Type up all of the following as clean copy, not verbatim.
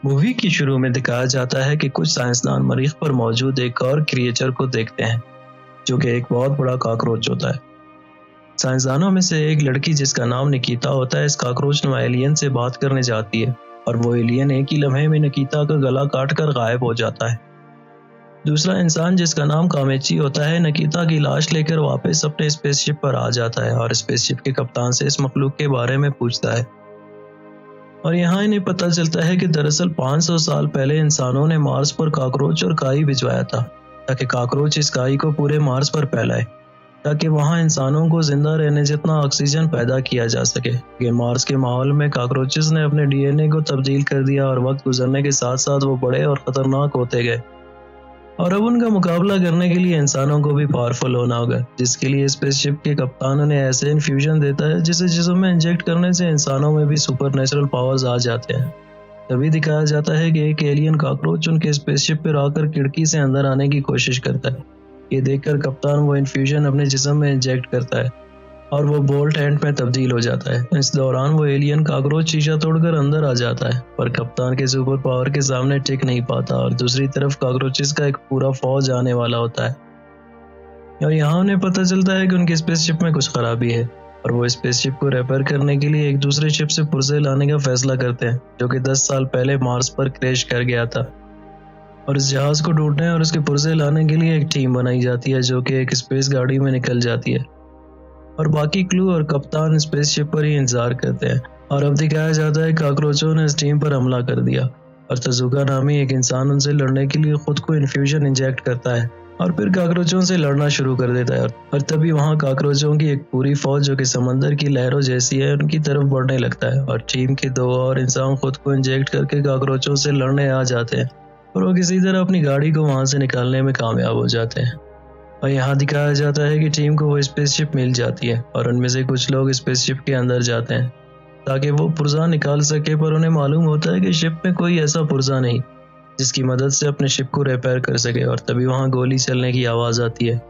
Movie की शुरू में दिखाया जाता है कि कुछ साइंसदान मरीख पर मौजूद एक और क्रिएचर को देखते हैं जो कि एक बहुत बड़ा कॉकरोच होता है। साइंसदानों में से एक लड़की जिसका नाम निकिता होता है इस कॉकरोच नुमा एलियन से बात करने जाती है और वो एलियन एक ही लम्हे में निकिता का गला काटकर गायब हो जाता है। दूसरा इंसान जिसका नाम कामेची होता है निकिता की लाश लेकर वापस अपने स्पेसशिप पर आ जाता है और स्पेसशिप के कप्तान से इस मखलूक के बारे में पूछता है और यहाँ इन्हें पता चलता है कि दरअसल 500 साल पहले इंसानों ने मार्स पर कॉकरोच और काई भिजवाया था ताकि कॉकरोच इस काई को पूरे मार्स पर फैलाए ताकि वहाँ इंसानों को जिंदा रहने जितना ऑक्सीजन पैदा किया जा सके। लेकिन मार्स के माहौल में कॉकरोचेस ने अपने डीएनए को तब्दील कर दिया और वक्त गुजरने के साथ साथ वो बड़े और खतरनाक होते गए और अब उनका मुकाबला करने के लिए इंसानों को भी पावरफुल होना होगा, जिसके लिए स्पेसशिप के कप्तान उन्हें ऐसे इन्फ्यूजन देता है जिसे जिस्म में इंजेक्ट करने से इंसानों में भी सुपरनेचुरल पावर्स आ जाते हैं। तभी दिखाया जाता है कि एक एलियन कॉकरोच उनके स्पेसशिप पर आकर खिड़की से अंदर आने की कोशिश करता है। ये देखकर कप्तान वो इन्फ्यूजन अपने जिस्म में इंजेक्ट करता है और वो बोल्ट एंड में तब्दील हो जाता है। इस दौरान वो एलियन कॉकरोच शीशा तोड़कर अंदर आ जाता है पर कप्तान के सुपर पावर के सामने टिक नहीं पाता और दूसरी तरफ कॉकरोचेस का एक पूरा फौज आने वाला होता है और यहाँ उन्हें पता चलता है कि उनकी स्पेसशिप में कुछ खराबी है और वो स्पेसशिप को रिपेयर करने के लिए एक दूसरे शिप से पुर्जे लाने का फैसला करते हैं जो कि 10 साल पहले मार्स पर क्रैश कर गया था और इस जहाज को ढूंढने और उसके पुर्जे लाने के लिए एक टीम बनाई जाती है जो कि एक स्पेस गाड़ी में निकल जाती है और बाकी क्लू और कप्तान स्पेसशिप पर ही इंतजार करते हैं। और अब दिखाया जाता है कॉकरोचों ने इस टीम पर हमला कर दिया और तजुका नामी एक इंसान उनसे लड़ने के लिए खुद को इन्फ्यूजन इंजेक्ट करता है और फिर कॉकरोचों से लड़ना शुरू कर देता है और तभी वहाँ कॉकरोचों की एक पूरी फौज जो कि समंदर की लहरों जैसी है उनकी तरफ बढ़ने लगता है और टीम के 2 और इंसान खुद को इंजेक्ट करके कॉकरोचों से लड़ने आ जाते हैं और वो किसी तरह अपनी गाड़ी को वहाँ से निकालने में कामयाब हो जाते हैं। और यहाँ दिखाया जाता है कि टीम को वो स्पेसशिप मिल जाती है और उनमें से कुछ लोग स्पेसशिप के अंदर जाते हैं ताकि वो पुर्जा निकाल सके पर उन्हें मालूम होता है कि शिप में कोई ऐसा पुर्जा नहीं जिसकी मदद से अपने शिप को रिपेयर कर सके और तभी वहाँ गोली चलने की आवाज़ आती है।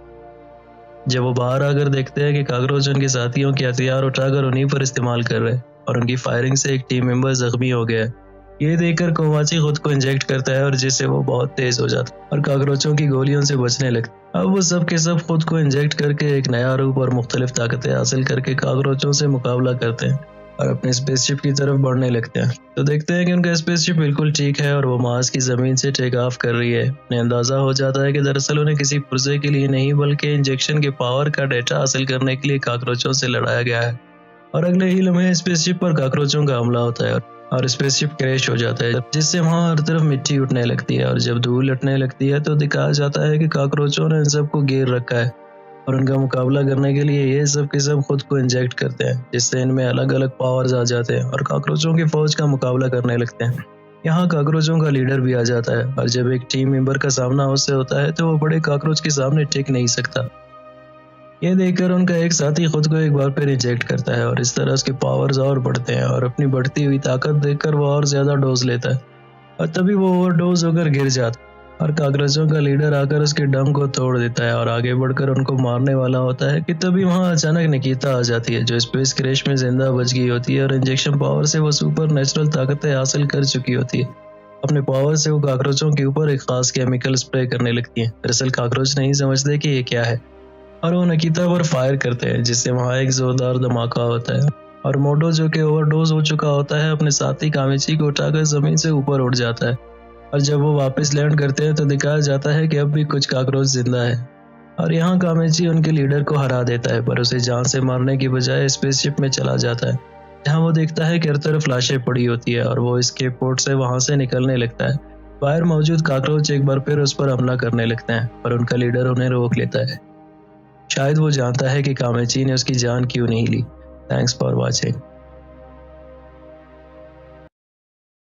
जब वो बाहर आकर देखते हैं कि कॉकरोच उनके साथियों के हथियार उठाकर उन्हीं पर इस्तेमाल कर रहे और उनकी फायरिंग से एक टीम मेंबर जख्मी हो गया है। ये देखकर कोमाची खुद को इंजेक्ट करता है और जिससे वो बहुत तेज हो जाता है और कॉकरोचों की गोलियों से बचने लगता है। अब वो सब के सब खुद को इंजेक्ट करके एक नया रूप और मुख्तलिफ ताकतें हासिल करके कॉकरोचों से मुकाबला करते हैं और अपने स्पेसशिप की तरफ बढ़ने लगते हैं। तो देखते हैं कि उनका स्पेसशिप बिल्कुल ठीक है और वो मार्स की जमीन से टेक ऑफ कर रही है। उन्हें अंदाजा हो जाता है कि दरअसल उन्हें किसी पुर्जे के लिए नहीं बल्कि इंजेक्शन के पावर का डेटा हासिल करने के लिए कॉकरोचों से लड़ाया गया है और अगले ही लम्हे स्पेसशिप पर कॉकरोचों का हमला होता है और स्पेसशिप क्रैश हो जाता है जिससे वहाँ हर तरफ मिट्टी उठने लगती है और जब धूल उठने लगती है तो दिखाया जाता है कि कॉकरोचों ने इन सबको घेर रखा है और उनका मुकाबला करने के लिए ये सब के सब खुद को इंजेक्ट करते हैं जिससे इनमें अलग अलग पावर्स आ जाते हैं और कॉकरोचों की फौज का मुकाबला करने लगते हैं। यहाँ कॉकरोचों का लीडर भी आ जाता है और जब एक टीम मेंबर का सामना उससे होता है तो वो बड़े कॉकरोच के सामने टिक नहीं सकता। ये देखकर उनका एक साथी खुद को एक बार फिर इंजेक्ट करता है और इस तरह उसके पावर्स और बढ़ते हैं और अपनी बढ़ती हुई ताकत देखकर वो और ज्यादा डोज लेता है और तभी वो ओवरडोज होकर गिर जाता है और कॉकरोचों का लीडर आकर उसके दम को तोड़ देता है और आगे बढ़कर उनको मारने वाला होता है कि तभी वहाँ अचानक निकिता आ जाती है जो स्पेस क्रैश में जिंदा बच गई होती है और इंजेक्शन पावर से वो सुपर नेचुरल ताकतें हासिल कर चुकी होती है। अपने पावर से वो कॉकरोचों के ऊपर एक खास केमिकल स्प्रे करने लगती है। दरअसल कॉकरोच नहीं समझते कि ये क्या है और वो निकिता पर फायर करते हैं जिससे वहाँ एक जोरदार धमाका होता है और मोटो जो कि ओवरडोज हो चुका होता है अपने साथी कामेची को उठाकर जमीन से ऊपर उठ जाता है और जब वो वापस लैंड करते हैं तो दिखाया जाता है कि अब भी कुछ कॉकरोच जिंदा है और यहाँ कामेची उनके लीडर को हरा देता है पर उसे जान से मारने की बजाय स्पेसशिप में चला जाता है जहाँ वो देखता है कि हर तरफ लाशें पड़ी होती है और वो इसके पोर्ट से वहाँ से निकलने लगता है। बाहर मौजूद कॉकरोच एक बार फिर उस पर हमला करने लगते हैं पर उनका लीडर उन्हें रोक लेता है। शायद वो जानता है कि कामेची ने उसकी जान क्यों नहीं ली। Thanks for watching.